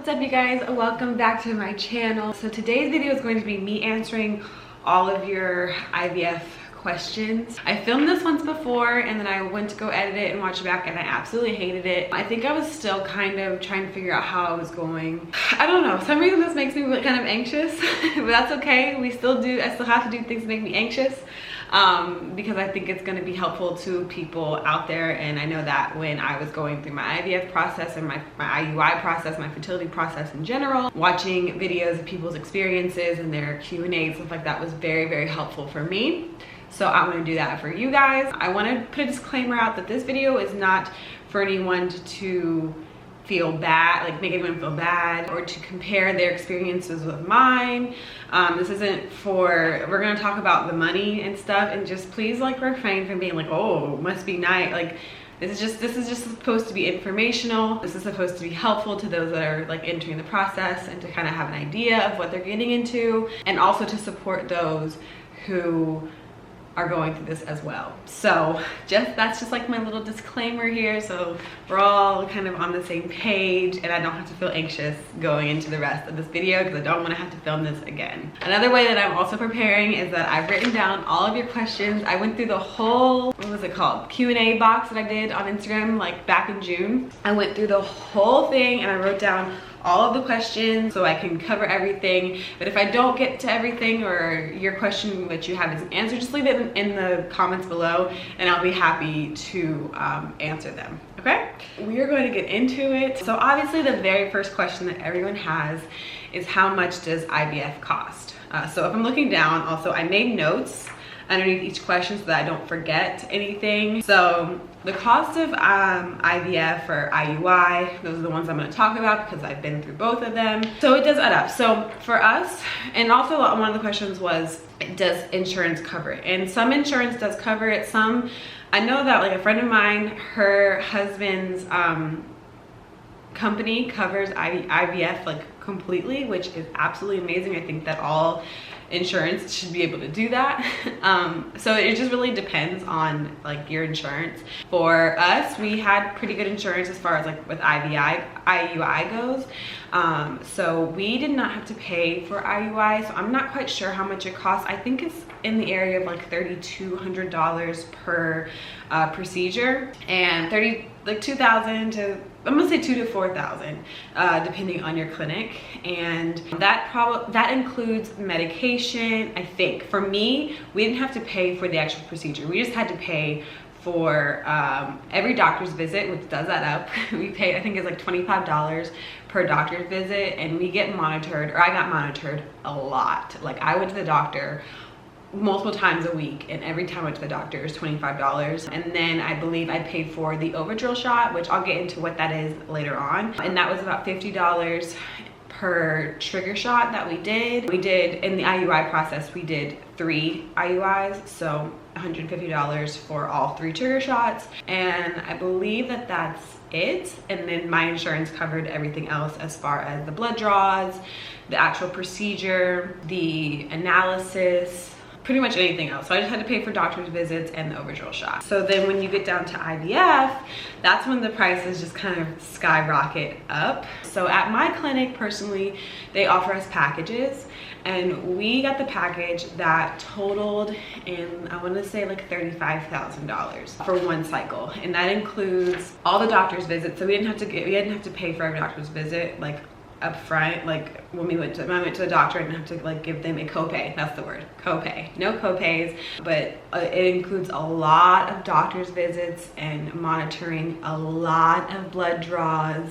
What's up, you guys? Welcome back to my channel. So today's video is going to be me answering all of your IVF questions. I filmed this once before and then I went to go edit it and watch it back and I absolutely hated it. I think I was still kind of trying to figure out how I was going. I don't know, for some reason this makes me kind of anxious, but that's okay. I still have to do things to make me anxious. Because I think it's going to be helpful to people out there. And I know that when I was going through my IVF process and my IUI process, my fertility process in general, watching videos of people's experiences and their Q&A and stuff like that was very, very helpful for me. So I want to do that for you guys. I want to put a disclaimer out that this video is not for anyone to feel bad, like make anyone feel bad or to compare their experiences with mine. This isn't for, we're gonna talk about the money and stuff, and just please like refrain from being like, oh, must be nice. Like this is just supposed to be informational. This is supposed to be helpful to those that are like entering the process and to kind of have an idea of what they're getting into, and also to support those who are going through this as well. So that's just like my little disclaimer here, so we're all kind of on the same page and I don't have to feel anxious going into the rest of this video because I don't want to have to film this again. Another way that I'm also preparing is that I've written down all of your questions. I went through the whole, what was it called, Q&A box that I did on Instagram like back in June. I went through the whole thing and I wrote down all of the questions so I can cover everything. But if I don't get to everything or your question that you have isn't answered, just leave it in the comments below and I'll be happy to answer them, okay? We are going to get into it. So obviously the very first question that everyone has is how much does IVF cost? So if I'm looking down, also I made notes underneath each question so that I don't forget anything. So the cost of IVF or IUI, those are the ones I'm going to talk about because I've been through both of them. So it does add up. So for us, and also one of the questions was, does insurance cover it? And some insurance does cover it. Some, I know that like a friend of mine, her husband's company covers IVF like completely, which is absolutely amazing. I think that all insurance should be able to do that. So it just really depends on like your insurance. For us, we had pretty good insurance as far as like with IUI goes. So we did not have to pay for IUI, so I'm not quite sure how much it costs. I think it's in the area of like $3,200 per procedure, and $2,000 to, I'm gonna say $2,000 to $4,000 depending on your clinic. And that includes medication. I think for me, we didn't have to pay for the actual procedure. We just had to pay for every doctor's visit, which does add up. We paid, I think it's like $25 per doctor's visit, and we get monitored, or I got monitored a lot. Like I went to the doctor multiple times a week, and every time I went to the doctor it was $25. And then I believe I paid for the overdrill shot, which I'll get into what that is later on, and that was about $50 per trigger shot that we did. We did, in the IUI process, we did 3 IUIs, so $150 for all 3 trigger shots, and I believe that that's it. And then my insurance covered everything else as far as the blood draws, the actual procedure, the analysis, pretty much anything else. So I just had to pay for doctor's visits and the overdrill shot. So then when you get down to IVF, that's when the prices just kind of skyrocket up. So at my clinic, personally, they offer us packages, and we got the package that totaled in, I want to say like $35,000 for one cycle, and that includes all the doctor's visits. So we didn't have to pay for every doctor's visit like up front. Like when I went to the doctor, I didn't have to like give them a copay. That's the word, copay. No copays, but it includes a lot of doctor's visits and monitoring, a lot of blood draws.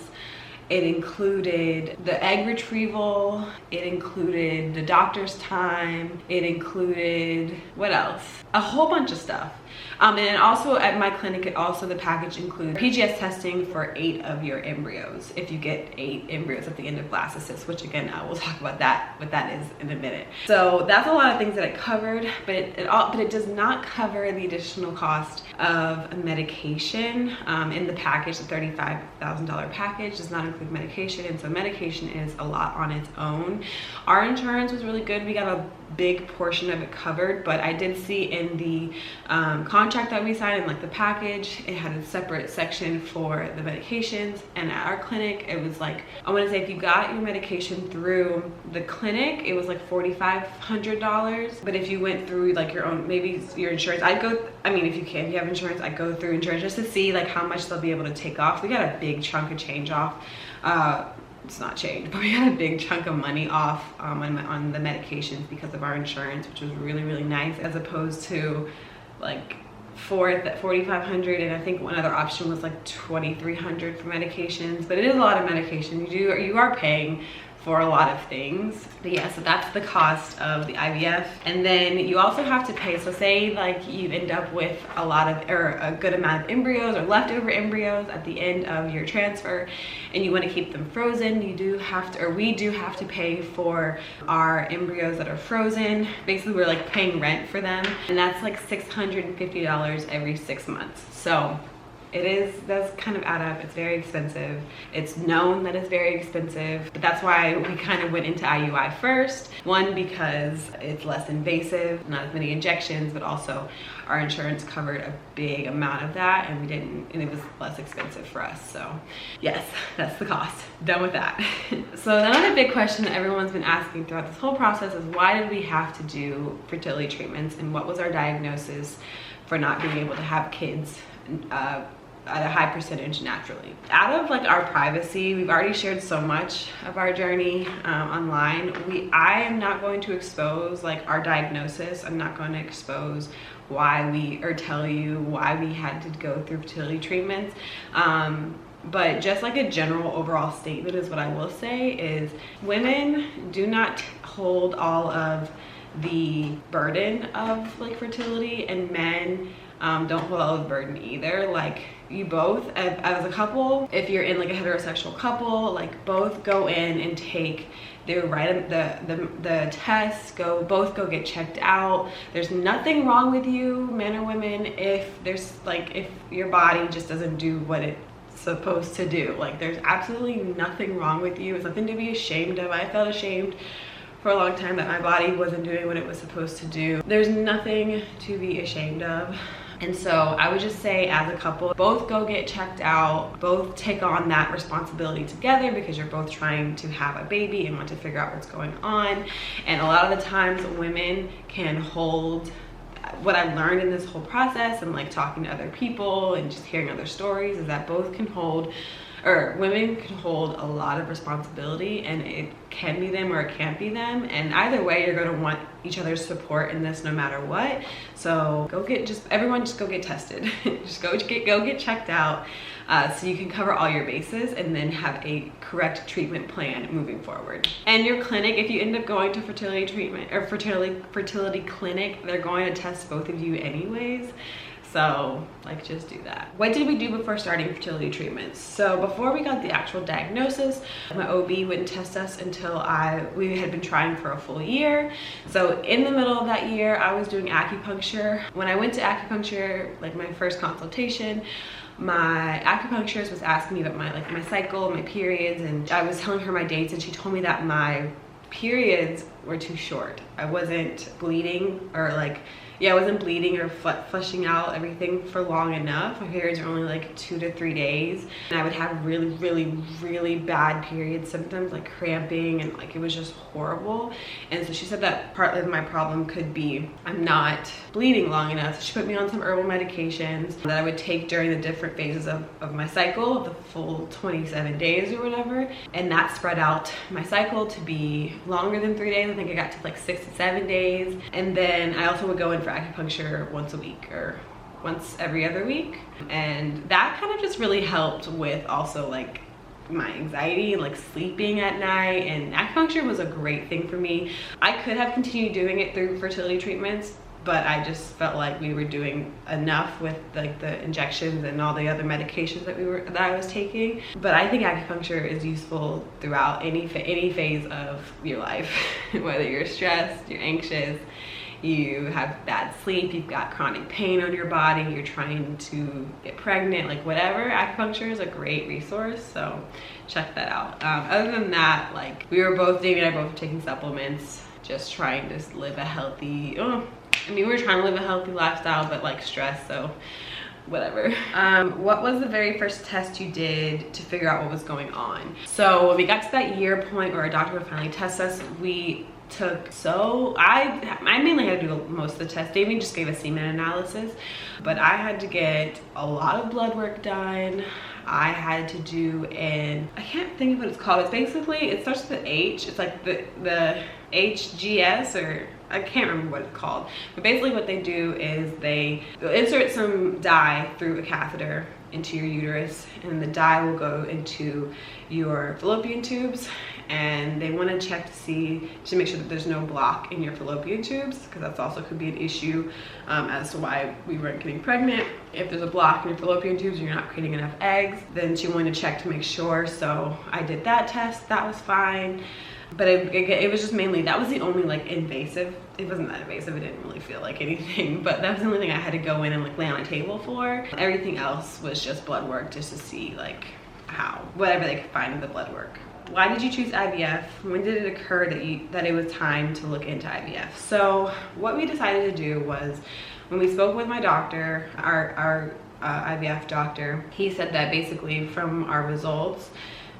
It included the egg retrieval, it included the doctor's time, it included, what else? A whole bunch of stuff. And then also at my clinic, the package includes PGS testing for 8 of your embryos, if you get 8 embryos at the end of blastocyst, which again, I will talk about what that is in a minute. So that's a lot of things that it covered, but it does not cover the additional cost of medication. In the package, the $35,000 package does not include medication, and so medication is a lot on its own. Our insurance was really good. We got a big portion of it covered, but I did see in the contract that we signed and like the package, it had a separate section for the medications. And at our clinic, it was like, I want to say if you got your medication through the clinic, it was like $4,500. But if you went through like your own, maybe your insurance, if you have insurance, I'd go through insurance just to see like how much they'll be able to take off. We got a big chunk of change off. It's not change, but we got a big chunk of money off on the medications because of our insurance, which was really, really nice, as opposed to like $4,500, and I think one other option was like $2,300 for medications. But it is a lot of medication. You are paying for a lot of things. But yeah, so that's the cost of the IVF. And then you also have to pay, so say like you end up with a good amount of embryos or leftover embryos at the end of your transfer, and you want to keep them frozen, we do have to pay for our embryos that are frozen. Basically, we're like paying rent for them, and that's like $650 every 6 months. So does kind of add up. It's very expensive. It's known that it's very expensive, but that's why we kind of went into IUI first. One, because it's less invasive, not as many injections, but also our insurance covered a big amount of that, and it was less expensive for us. So yes, that's the cost. Done with that. So another big question that everyone's been asking throughout this whole process is, why did we have to do fertility treatments, and what was our diagnosis for not being able to have kids at a high percentage naturally? Out of like our privacy, we've already shared so much of our journey online. I am not going to expose like our diagnosis. I'm not going to expose tell you why we had to go through fertility treatments. But just like a general overall statement is what I will say is, women do not hold all of the burden of like fertility, and men don't hold all the burden either. Like, you both, as a couple, if you're in like a heterosexual couple, like both go in and take the tests, both go get checked out. There's nothing wrong with you, men or women, if your body just doesn't do what it's supposed to do. Like, there's absolutely nothing wrong with you. It's nothing to be ashamed of. I felt ashamed for a long time that my body wasn't doing what it was supposed to do. There's nothing to be ashamed of. And so I would just say, as a couple, both go get checked out, both take on that responsibility together, because you're both trying to have a baby and want to figure out what's going on. And a lot of the times women can hold, what I've learned in this whole process and like talking to other people and just hearing other stories, is that women can hold a lot of responsibility, and it can be them or it can't be them. And either way, you're gonna want each other's support in this no matter what. So everyone just go get tested. Just go get checked out, so you can cover all your bases and then have a correct treatment plan moving forward. And your clinic, if you end up going to fertility treatment or fertility clinic, they're going to test both of you anyways. So like, just do that. What did we do before starting fertility treatments? So before we got the actual diagnosis, my OB wouldn't test us until we had been trying for a full year. So in the middle of that year, I was doing acupuncture. When I went to acupuncture, like my first consultation, my acupuncturist was asking me about my cycle, my periods, and I was telling her my dates, and she told me that my periods were too short. I wasn't bleeding, or I wasn't bleeding or flushing out everything for long enough. My periods are only like 2 to 3 days, and I would have really, really, really bad period symptoms, like cramping, and like it was just horrible. And so she said that part of my problem could be I'm not bleeding long enough. So she put me on some herbal medications that I would take during the different phases of my cycle, the full 27 days or whatever, and that spread out my cycle to be longer than 3 days. I think I got to like 6 to 7 days. And then I also would go in for acupuncture once a week or once every other week, and that kind of just really helped with also like my anxiety and like sleeping at night. And acupuncture was a great thing for me. I could have continued doing it through fertility treatments, but I just felt like we were doing enough with like the injections and all the other medications that I was taking. But I think acupuncture is useful throughout any phase of your life, whether you're stressed, you're anxious, you have bad sleep, you've got chronic pain on your body, you're trying to get pregnant, like whatever, acupuncture is a great resource, so check that out. Other than that, like Davey and I both were taking supplements, just trying to live a healthy, I mean, we were trying to live a healthy lifestyle, but like stress, so whatever. What was the very first test you did to figure out what was going on? So when we got to that year point where our doctor would finally test us, we took, I mainly had to do most of the tests. Damien just gave a semen analysis, but I had to get a lot of blood work done. I had to do I can't think of what it's called. It's basically, it starts with an H. It's like the HGS, or I can't remember what it's called. But basically what they do is they'll insert some dye through a catheter into your uterus, and the dye will go into your fallopian tubes, and they want to check to make sure that there's no block in your fallopian tubes, because that's also could be an issue as to why we weren't getting pregnant. If there's a block in your fallopian tubes and you're not creating enough eggs, then she wanted to check to make sure. So I did that test, that was fine. But it was just mainly, that was the only like invasive. It wasn't that invasive, it didn't really feel like anything, but that was the only thing I had to go in and like lay on a table for. Everything else was just blood work, just to see like whatever they could find in the blood work. Why did you choose IVF? When did it occur that it was time to look into IVF? So what we decided to do was, when we spoke with my doctor, our IVF doctor, he said that basically from our results,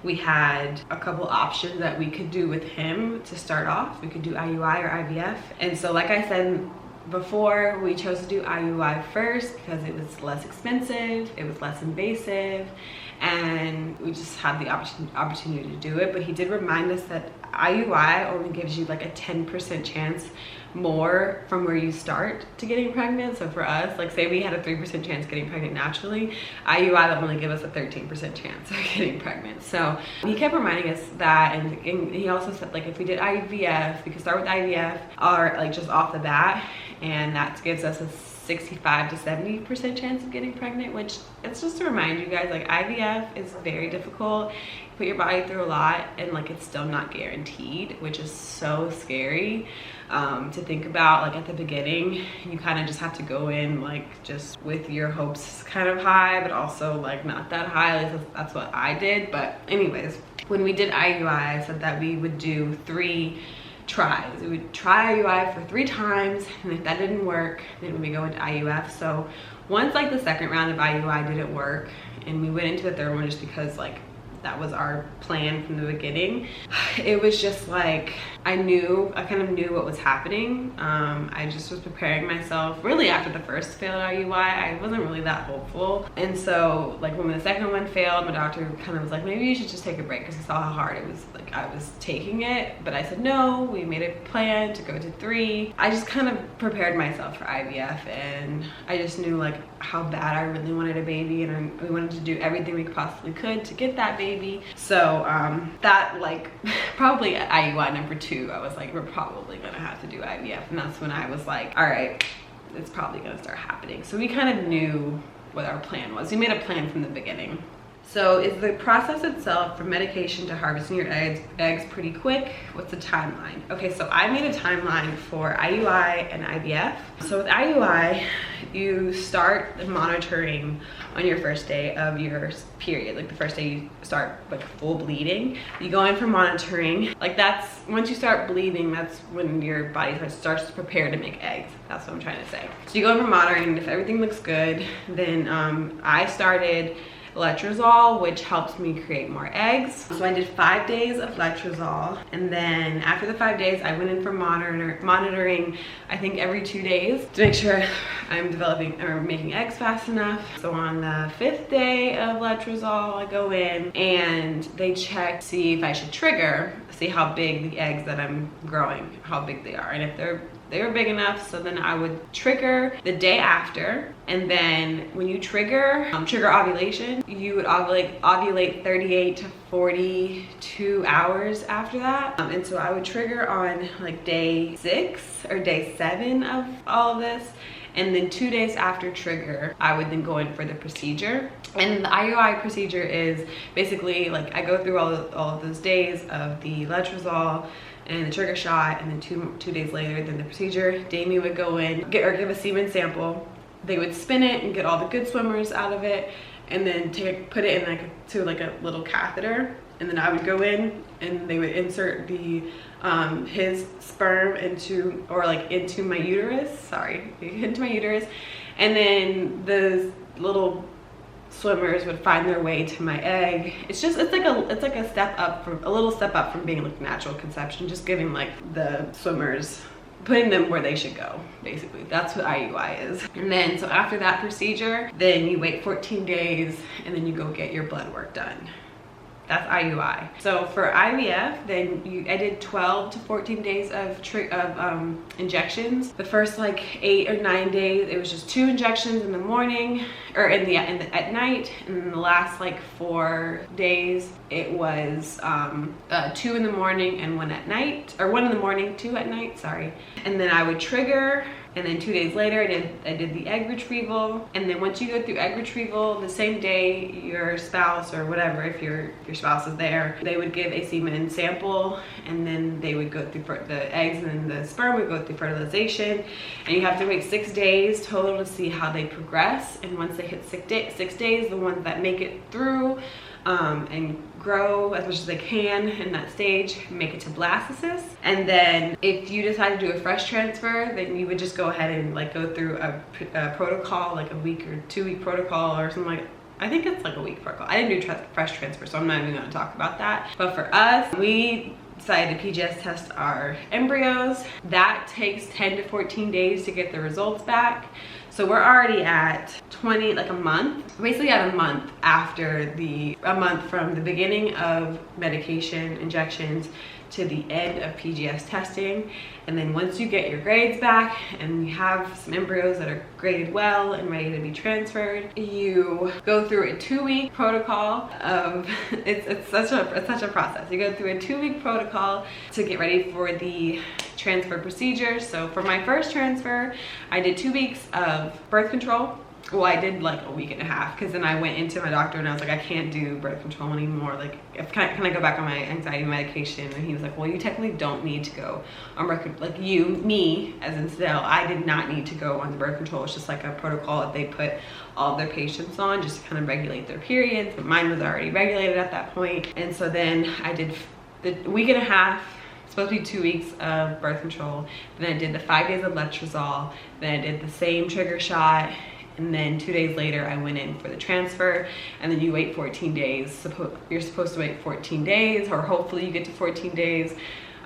we had a couple options that we could do with him to start off. We could do IUI or IVF. And so like I said before, we chose to do IUI first because it was less expensive, it was less invasive, and we just had the opportunity to do it. But he did remind us that IUI only gives you like a 10% chance more from where you start to getting pregnant. So for us, like say we had a 3% chance getting pregnant naturally, IUI will only give us a 13% chance of getting pregnant. So he kept reminding us that, and he also said like if we did IVF, we could start with IVF or like just off the bat, and that gives us a 65 to 70% chance of getting pregnant, which it's just to remind you guys, like IVF is very difficult. You put your body through a lot, and like it's still not guaranteed, which is so scary to think about. Like at the beginning, you kind of just have to go in like just with your hopes kind of high, but also like not that high. At least that's what I did. But anyways, when we did IUI, I said that we would do 3 tries. We would try IUI for 3 times, and if that didn't work, then we go into IUF. So once like the second round of IUI didn't work, and we went into the third one just because like that was our plan from the beginning, it was just like I kind of knew what was happening. I just was preparing myself. Really after the first failed IUI, I wasn't really that hopeful, and so like when the second one failed, my doctor kind of was like, maybe you should just take a break, because he saw how hard it was, like I was taking it. But I said no, we made a plan to go to 3. I just kind of prepared myself for IVF, and I just knew like how bad I really wanted a baby, and we wanted to do everything we possibly could to get that baby. So that like probably at IUI number 2, I was like, we're probably gonna have to do IVF, and that's when I was like, all right, it's probably gonna start happening. So we kind of knew what our plan was. We made a plan from the beginning. So is the process itself from medication to harvesting your eggs pretty quick? What's the timeline? Okay, so I made a timeline for IUI and IVF. So with IUI, you start the monitoring on your first day of your period. Like the first day you start like full bleeding, you go in for monitoring. Like that's, once you start bleeding, that's when your body starts to prepare to make eggs. That's what I'm trying to say. So you go in for monitoring, and if everything looks good, then I started letrozole, which helps me create more eggs. So I did 5 days of letrozole, and then after the 5 days, I went in for monitoring, I think every 2 days, to make sure I'm developing or making eggs fast enough. So on the 5th day of letrozole, I go in and they check to see if I should trigger, see how big the eggs that I'm growing, how big they are, and if they were big enough. So then I would trigger the day after, and then when you trigger ovulation, you would ovulate 38 to 42 hours after that. And so I would trigger on like day 6 or day 7 of all of this, and then 2 days after trigger, I would then go in for the procedure. And the IUI procedure is basically like I go through all of those days of the letrozole and the trigger shot, and then two days later, then the procedure. Damien would go in, give a semen sample. They would spin it and get all the good swimmers out of it, and then put it in like a little catheter and then I would go in and they would insert the his sperm into my uterus, into my uterus, and then the little swimmers would find their way to my egg. It's like a step up from a little step up from being like natural conception, just giving like the swimmers, putting them where they should go, basically. That's what IUI is. And then so after that procedure, then you wait 14 days and then you go get your blood work done. That's IUI. So for IVF, then I did 12 to 14 days of injections. The first like 8 or 9 days, it was just 2 injections in the morning, or at night. And then the last like 4 days, it was 2 in the morning and 1 at night, or 1 in the morning, 2 at night. Sorry. And then I would trigger. And then 2 days later, I did the egg retrieval. And then once you go through egg retrieval, the same day your spouse or whatever, if your spouse is there, they would give a semen sample, and then they would go through the eggs, and then the sperm would go through fertilization. And you have to wait 6 days total to see how they progress. And once they hit 6 days, the ones that make it through and grow as much as they can in that stage make it to blastocyst. And then if you decide to do a fresh transfer, then you would just go ahead and like go through a protocol, like a week or 2 week protocol or something like, I think it's like a week protocol. I didn't do fresh transfer, so I'm not even going to talk about that. But for us, we decided to PGS test our embryos. That takes 10 to 14 days to get the results back. So we're already at 20, like a month, basically at a month from the beginning of medication injections to the end of PGS testing. And then once you get your grades back and you have some embryos that are graded well and ready to be transferred, you go through a 2-week protocol of, it's such a process. You go through a 2-week protocol to get ready for the transfer procedure. So for my first transfer, I did 2 weeks of birth control. Well, I did like a week and a half, because then I went into my doctor and I was like, I can't do birth control anymore. Like, can I go back on my anxiety medication? And he was like, well, you technically don't need to go on birth control. Like me, as in Sydel, I did not need to go on the birth control. It's just like a protocol that they put all their patients on just to kind of regulate their periods. But mine was already regulated at that point. And so then I did the week and a half, supposed to be 2 weeks of birth control. Then I did the 5 days of letrozole. Then I did the same trigger shot. And then 2 days later, I went in for the transfer. And then you wait 14 days. You're supposed to wait 14 days, or hopefully you get to 14 days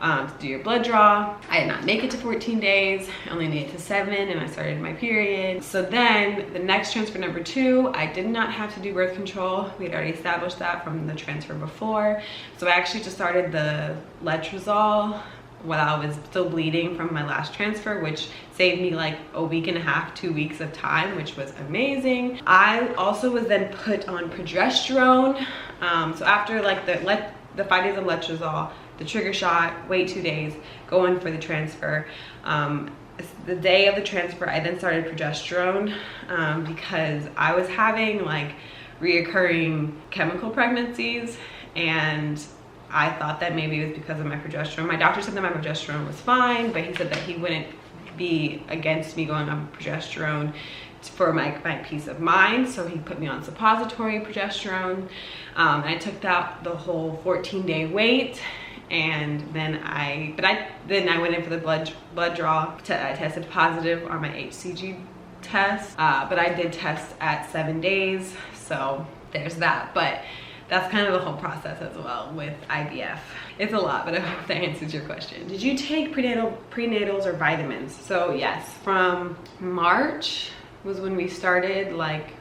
to do your blood draw. I did not make it to 14 days. I only made it to 7, and I started my period. So then the next transfer, number 2, I did not have to do birth control. We had already established that from the transfer before. So I actually just started the letrozole while I was still bleeding from my last transfer, which saved me like a week and a half, 2 weeks of time, which was amazing. I also was then put on progesterone. So after like the 5 days of letrozole, the trigger shot, wait 2 days, go in for the transfer. The day of the transfer, I then started progesterone because I was having like reoccurring chemical pregnancies, and I thought that maybe it was because of my progesterone. My doctor said that my progesterone was fine, but he said that he wouldn't be against me going on progesterone for my peace of mind. So he put me on suppository progesterone. And I took that the whole 14-day wait. And then I went in for the blood draw. I tested positive on my HCG test, but I did test at 7 days. So there's that. But that's kind of the whole process as well with IVF. It's a lot, but I hope that answers your question. Did you take prenatals or vitamins? So yes, from March was when we started, like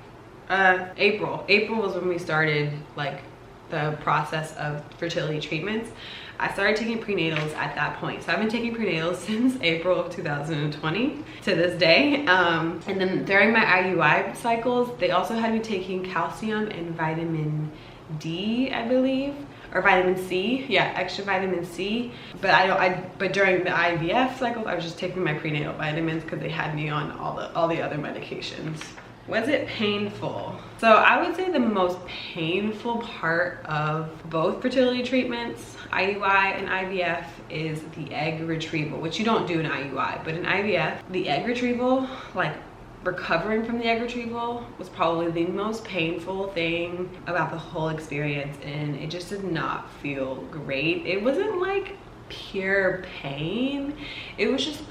April was when we started like the process of fertility treatments. I started taking prenatals at that point. So I've been taking prenatals since April of 2020 to this day. And then during my IUI cycles, they also had me taking calcium and vitamin D, I believe, or vitamin C. Yeah, extra vitamin C. But during the IVF cycles, I was just taking my prenatal vitamins because they had me on all the other medications. Was it painful? So I would say the most painful part of both fertility treatments, IUI and IVF, is the egg retrieval, which you don't do in IUI, but in IVF, the egg retrieval, like recovering from the egg retrieval was probably the most painful thing about the whole experience, and it just did not feel great. It wasn't like pure pain, it was just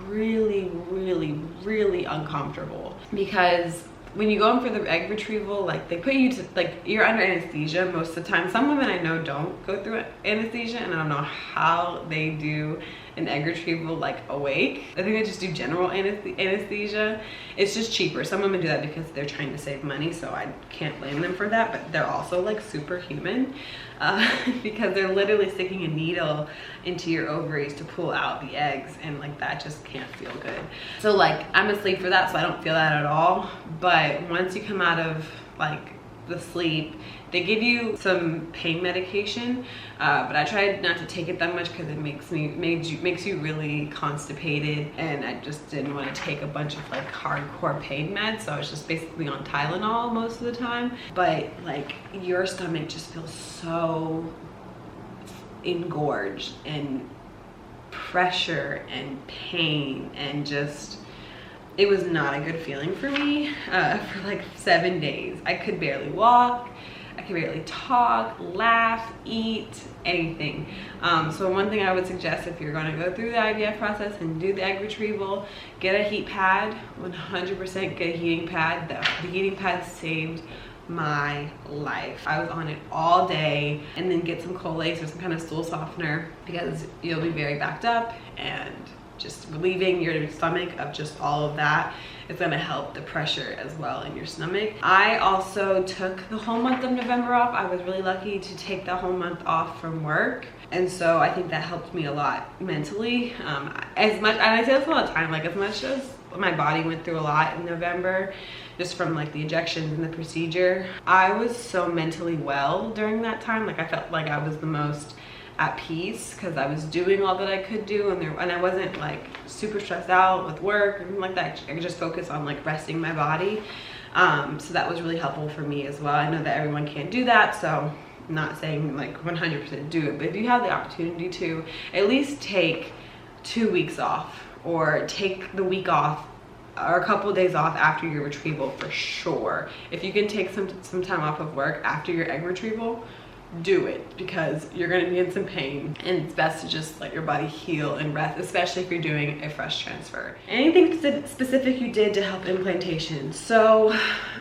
really, really, really uncomfortable, because when you go in for the egg retrieval, like they put you to, like, you're under anesthesia most of the time. Some women I know don't go through anesthesia, and I don't know how they do an egg retrieval like awake. I think they just do general anesthesia. It's just cheaper. Some women do that because they're trying to save money, so I can't blame them for that, but they're also like superhuman because they're literally sticking a needle into your ovaries to pull out the eggs, and like that just can't feel good. So like I'm asleep for that, so I don't feel that at all. But once you come out of like the sleep, they give you some pain medication, but I tried not to take it that much because it makes you really constipated, and I just didn't want to take a bunch of like hardcore pain meds, so I was just basically on Tylenol most of the time. But like your stomach just feels so engorged and pressure and pain, and just it was not a good feeling for me for like 7 days. I could barely walk, I could barely talk, laugh, eat, anything. So one thing I would suggest, if you're going to go through the IVF process and do the egg retrieval, get a heat pad. 100% get a heating pad. The heating pad saved my life. I was on it all day. And then get some Colace or some kind of stool softener, because you'll be very backed up, and just relieving your stomach of just all of that is going to help the pressure as well in your stomach. I also took the whole month of November off. I was really lucky to take the whole month off from work, and so I think that helped me a lot mentally. As much, and I say this all the time, like as much as my body went through a lot in November just from like the injections and the procedure, I was so mentally well during that time. Like I felt like I was the most at peace because I was doing all that I could do, and I wasn't like super stressed out with work or anything like that. I could just focus on like resting my body. So that was really helpful for me as well. I know that everyone can't do that, so I'm not saying like 100% do it, but if you have the opportunity to, at least take 2 weeks off, or take the week off or a couple of days off after your retrieval for sure. If you can take some time off of work after your egg retrieval, do it, because you're going to be in some pain, and it's best to just let your body heal and rest, especially if you're doing a fresh transfer. Anything specific you did to help implantation? So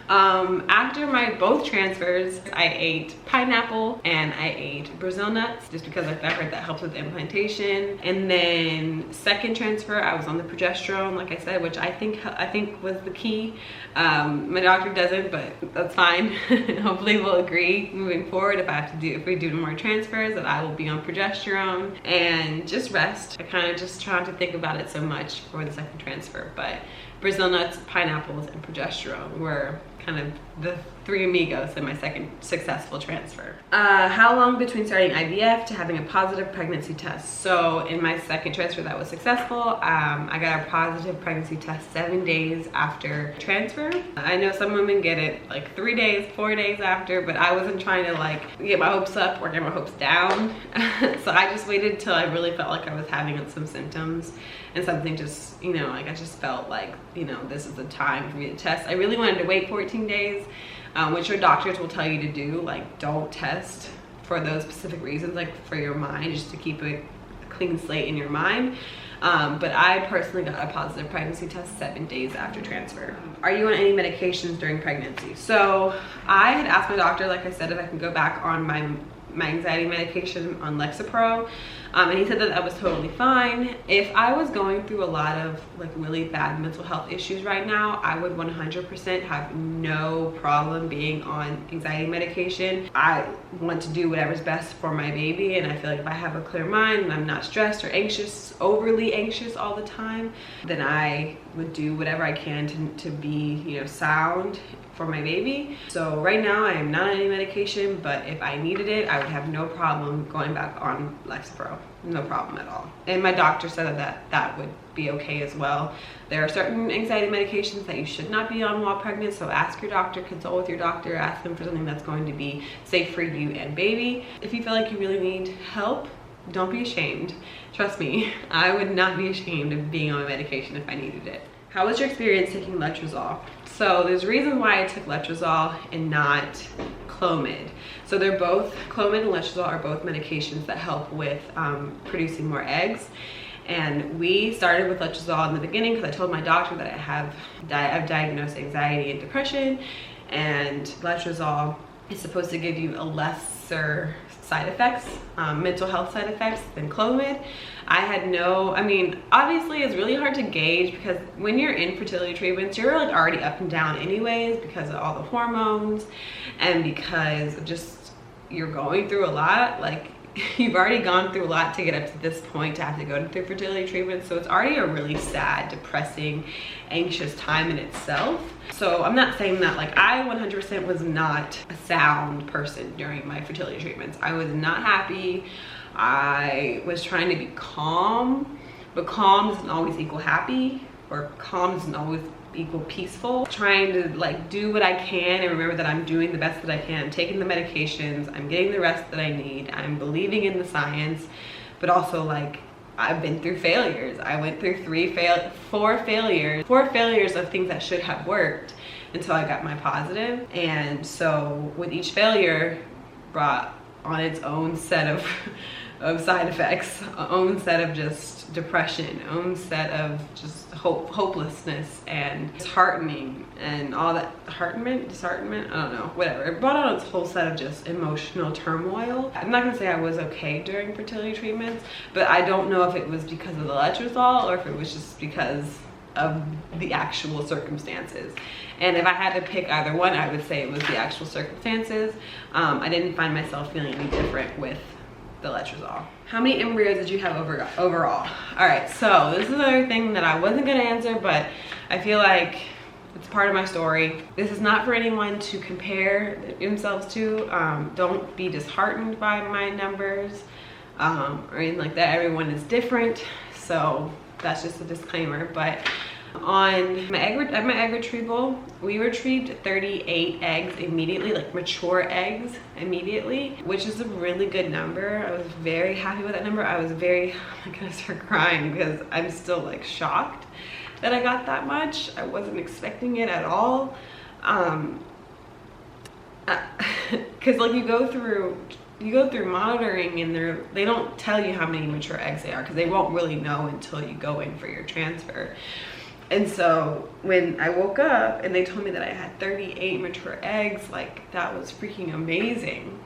after my both transfers, I ate pineapple and I ate Brazil nuts, just because I heard that helps with implantation. And then second transfer, I was on the progesterone, like I said, which I think was the key. My doctor doesn't, but that's fine. Hopefully we'll agree moving forward if we do more transfers, that I will be on progesterone and just rest. I kind of just try not to think about it so much for the second transfer, but Brazil nuts, pineapples, and progesterone were kind of the three amigos in my second successful transfer. How long between starting IVF to having a positive pregnancy test? So in my second transfer that was successful, I got a positive pregnancy test 7 days after transfer. I know some women get it like 3 days, 4 days after, but I wasn't trying to like get my hopes up or get my hopes down. So I just waited till I really felt like I was having some symptoms and something just, you know, like I just felt like, you know, this is the time for me to test. I really wanted to wait 14 days, which your doctors will tell you to do. Like, don't test for those specific reasons, like for your mind, just to keep a clean slate in your mind. But I personally got a positive pregnancy test 7 days after transfer. Are you on any medications during pregnancy? So I had asked my doctor, like I said, if I can go back on my anxiety medication on Lexapro, and he said that that was totally fine. If I was going through a lot of like really bad mental health issues right now, I would 100% have no problem being on anxiety medication. I want to do whatever's best for my baby, and I feel like if I have a clear mind and I'm not stressed or anxious, overly anxious all the time, then I would do whatever I can to be, you know, sound for my baby. So right now I am not on any medication, but if I needed it, I would have no problem going back on Lexapro. No problem at all. And my doctor said that would be okay as well. There are certain anxiety medications that you should not be on while pregnant, so ask your doctor, consult with your doctor, ask them for something that's going to be safe for you and baby. If you feel like you really need help, don't be ashamed. Trust me, I would not be ashamed of being on medication if I needed it. How was your experience taking letrozole? So there's reasons why I took letrozole and not Clomid. So they're both, Clomid and letrozole are both medications that help with producing more eggs. And we started with letrozole in the beginning because I told my doctor that I've diagnosed anxiety and depression, and letrozole is supposed to give you a lesser side effects, mental health side effects than Clomid. I mean, obviously it's really hard to gauge because when you're in fertility treatments, you're like already up and down anyways because of all the hormones and because of just you're going through a lot. Like, you've already gone through a lot to get up to this point to have to go through fertility treatment. So it's already a really sad, depressing, anxious time in itself. So I'm not saying that, like, I 100% was not a sound person during my fertility treatments. I was not happy. I was trying to be calm, but calm doesn't always equal happy, or calm doesn't always equal peaceful. Trying to like do what I can and remember that I'm doing the best that I can. I'm taking the medications, I'm getting the rest that I need, I'm believing in the science, but also like I've been through failures. I went through four failures of things that should have worked until I got my positive. And so with each failure brought on its own set of side effects, own set of just depression, own set of just hopelessness and disheartening and all that. Disheartenment, I don't know, whatever. It brought on its whole set of just emotional turmoil. I'm not gonna say I was okay during fertility treatments, but I don't know if it was because of the letrozole or if it was just because of the actual circumstances. And if I had to pick either one, I would say it was the actual circumstances. I didn't find myself feeling any different with the letrozole. How many embryos did you have overall? All right, so this is another thing that I wasn't gonna answer, but I feel like it's part of my story. This is not for anyone to compare themselves to. Don't be disheartened by my numbers or anything like that. Everyone is different, so that's just a disclaimer. But on my egg retrieval, we retrieved 38 eggs immediately, like mature eggs immediately, which is a really good number. I was very happy with that number. I'm gonna start crying because I'm still like shocked that I got that much. I wasn't expecting it at all. Because like you go through monitoring and they don't tell you how many mature eggs they are because they won't really know until you go in for your transfer. And so when I woke up and they told me that I had 38 mature eggs, like that was freaking amazing.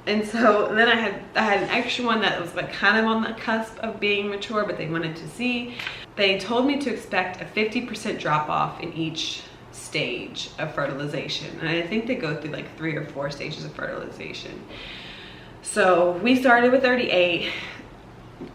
And so then I had an extra one that was like kind of on the cusp of being mature, but they wanted to see. They told me to expect a 50% drop off in each stage of fertilization. And I think they go through like 3 or 4 stages of fertilization. So we started with 38.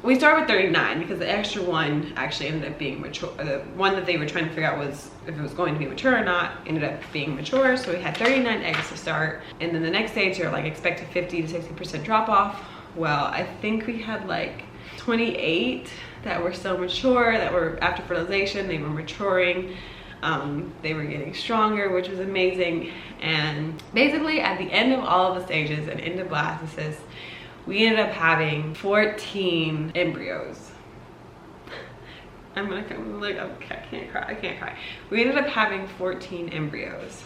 We started with 39 because the extra one actually ended up being mature. The one that they were trying to figure out was if it was going to be mature or not ended up being mature. So we had 39 eggs to start. And then the next stage, you're like expect a 50 to 60% drop off. Well, I think we had like 28 that were still mature, that were after fertilization. They were maturing. They were getting stronger, which was amazing. And basically at the end of all of the stages and end of blastocyst, we ended up having 14 embryos. I can't cry. We ended up having 14 embryos,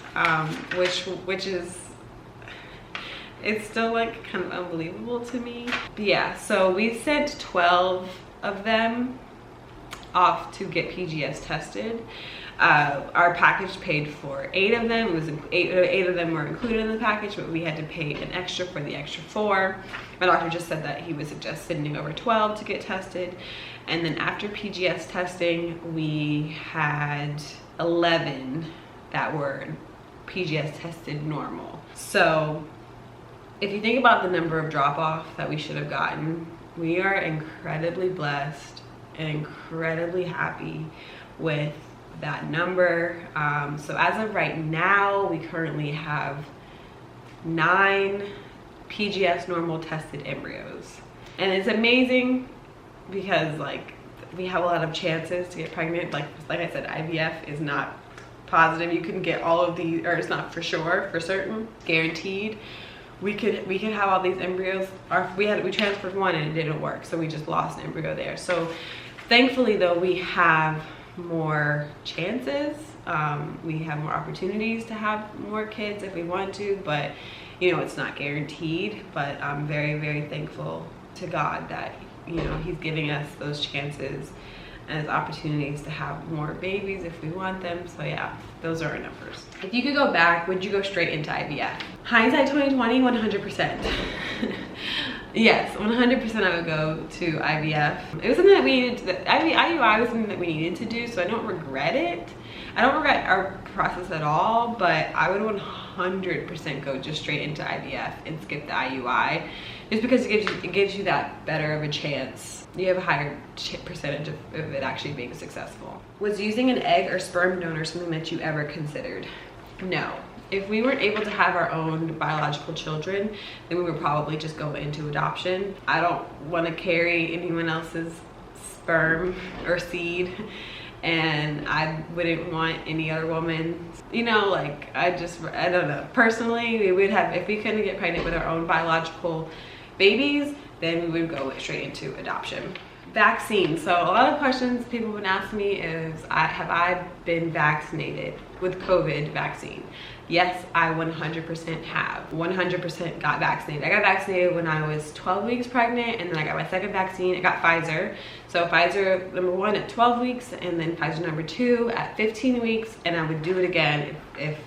which is, it's still like kind of unbelievable to me. But yeah, so we sent 12 of them off to get PGS tested. Our package paid for 8 of them. It was eight of them were included in the package, but we had to pay an extra for the extra 4. My doctor just said that he would suggest sending over 12 to get tested. And then after PGS testing, we had 11 that were PGS tested normal. So if you think about the number of drop-off that we should have gotten, we are incredibly blessed and incredibly happy with that number. So as of right now, we currently have 9 PGS normal tested embryos. And it's amazing because like we have a lot of chances to get pregnant. Like I said, IVF is not positive. You can get all of these, or it's not for sure, for certain, guaranteed. We could have all these embryos. We transferred one and it didn't work, so we just lost an embryo there. So thankfully though, we have more chances. We have more opportunities to have more kids if we want to, but you know, it's not guaranteed. But I'm very, very thankful to God that, you know, he's giving us those chances and opportunities to have more babies if we want them. So yeah, those are our numbers. If you could go back, would you go straight into IVF? Hindsight 2020, 100%. Yes, 100% I would go to IVF. It was something that we needed to, IUI was something that we needed to do, so I don't regret it. I don't regret our process at all, but I would 100% go just straight into IVF and skip the IUI, just because it gives you that better of a chance. You have a higher percentage of it actually being successful. Was using an egg or sperm donor something that you ever considered? No. If we weren't able to have our own biological children, then we would probably just go into adoption. I don't want to carry anyone else's sperm or seed, and I wouldn't want any other woman, you know, like I don't know. Personally, we would have, if we couldn't get pregnant with our own biological babies, then we would go straight into adoption. Vaccine. So a lot of questions people would ask me is, have I been vaccinated with COVID vaccine? Yes, I 100% have. 100% got vaccinated. I got vaccinated when I was 12 weeks pregnant, and then I got my second vaccine. I got Pfizer. So Pfizer number 1 at 12 weeks, and then Pfizer number 2 at 15 weeks, and I would do it again if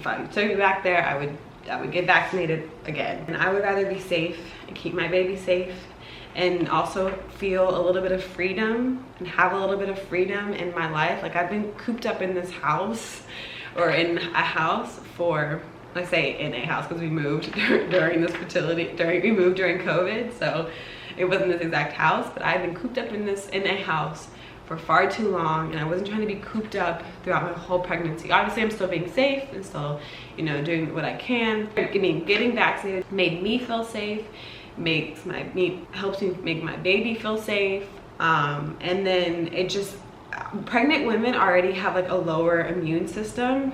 I took me back there. I would get vaccinated again. And I would rather be safe and keep my baby safe, and also feel a little bit of freedom and have a little bit of freedom in my life. Like, I've been cooped up in this house, or in a house for, I say in a house because we moved during this we moved during COVID, so it wasn't this exact house, but I've been cooped up in a house for far too long, and I wasn't trying to be cooped up throughout my whole pregnancy. Obviously, I'm still being safe and still, you know, doing what I can. I mean, getting vaccinated made me feel safe, helps me make my baby feel safe, and then it just, pregnant women already have like a lower immune system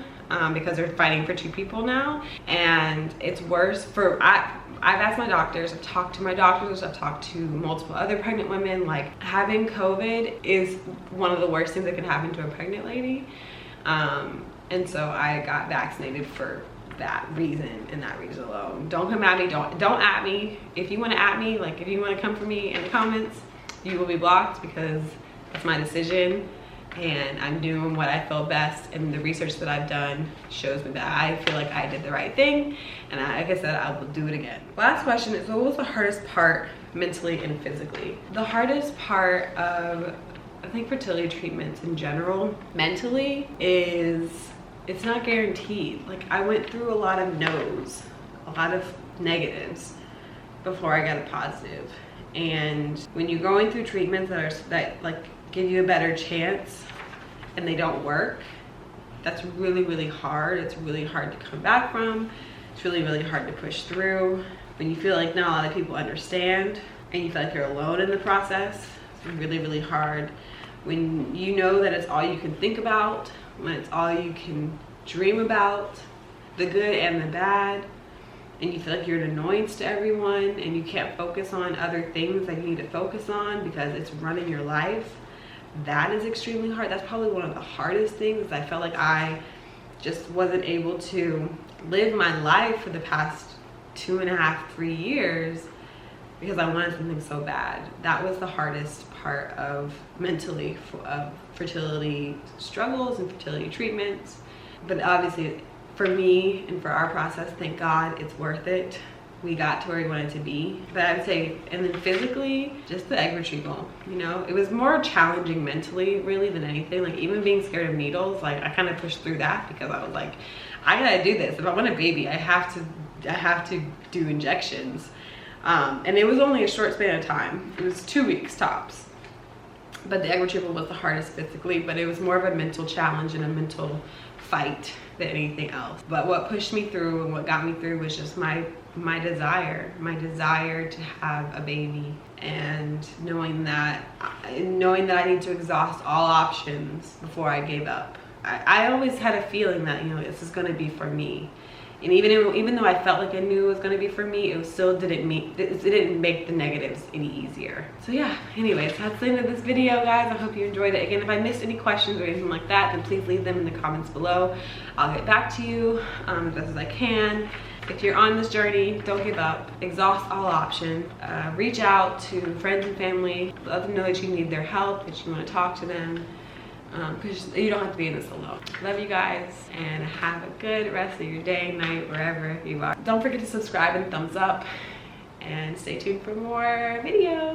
because they're fighting for 2 people now, and it's worse for, I've asked my doctors, I've talked to my doctors, I've talked to multiple other pregnant women, like having COVID is one of the worst things that can happen to a pregnant lady, and so I got vaccinated for that reason and that reason alone. Don't come at me, don't at me. If you want to at me, like if you want to come for me in the comments, you will be blocked, because it's my decision and I'm doing what I feel best, and the research that I've done shows me that I feel like I did the right thing, and like I said, I will do it again. Last question is, what was the hardest part mentally and physically? The hardest part of, I think, fertility treatments in general, mentally, is it's not guaranteed. Like, I went through a lot of no's, a lot of negatives before I got a positive. And when you're going through treatments that like give you a better chance and they don't work, that's really, really hard. It's really hard to come back from. It's really, really hard to push through. When you feel like not a lot of people understand and you feel like you're alone in the process, it's really, really hard. When you know that it's all you can think about, when it's all you can dream about, the good and the bad, and you feel like you're an annoyance to everyone and you can't focus on other things that you need to focus on because it's running your life, that is extremely hard. That's probably one of the hardest things. I felt like I just wasn't able to live my life for the past 2.5, 3 years because I wanted something so bad. That was the hardest part of mentally of fertility struggles and fertility treatments. But obviously, for me and for our process, thank God, it's worth it. We got to where we wanted to be. But I would say, and then physically, just the egg retrieval, you know, it was more challenging mentally really than anything. Like, even being scared of needles, like I kind of pushed through that because I was like, I gotta do this. If I want a baby, I have to do injections. And it was only a short span of time. It was 2 weeks tops. But the egg retrieval was the hardest physically, but it was more of a mental challenge and a mental fight than anything else. But what pushed me through and what got me through was just my desire to have a baby, and knowing that I need to exhaust all options before I gave up. I always had a feeling that, you know, this is going to be for me, And even though I felt like I knew it was gonna be for me, it still didn't make the negatives any easier. So yeah, anyways, that's the end of this video, guys. I hope you enjoyed it. Again, if I missed any questions or anything like that, then please leave them in the comments below. I'll get back to you as best as I can. If you're on this journey, don't give up. Exhaust all options. Reach out to friends and family. Let them know that you need their help, that you want to talk to them. Because you don't have to be in this alone. Love you guys, and have a good rest of your day, night, wherever you are. Don't forget to subscribe and thumbs up, and stay tuned for more videos.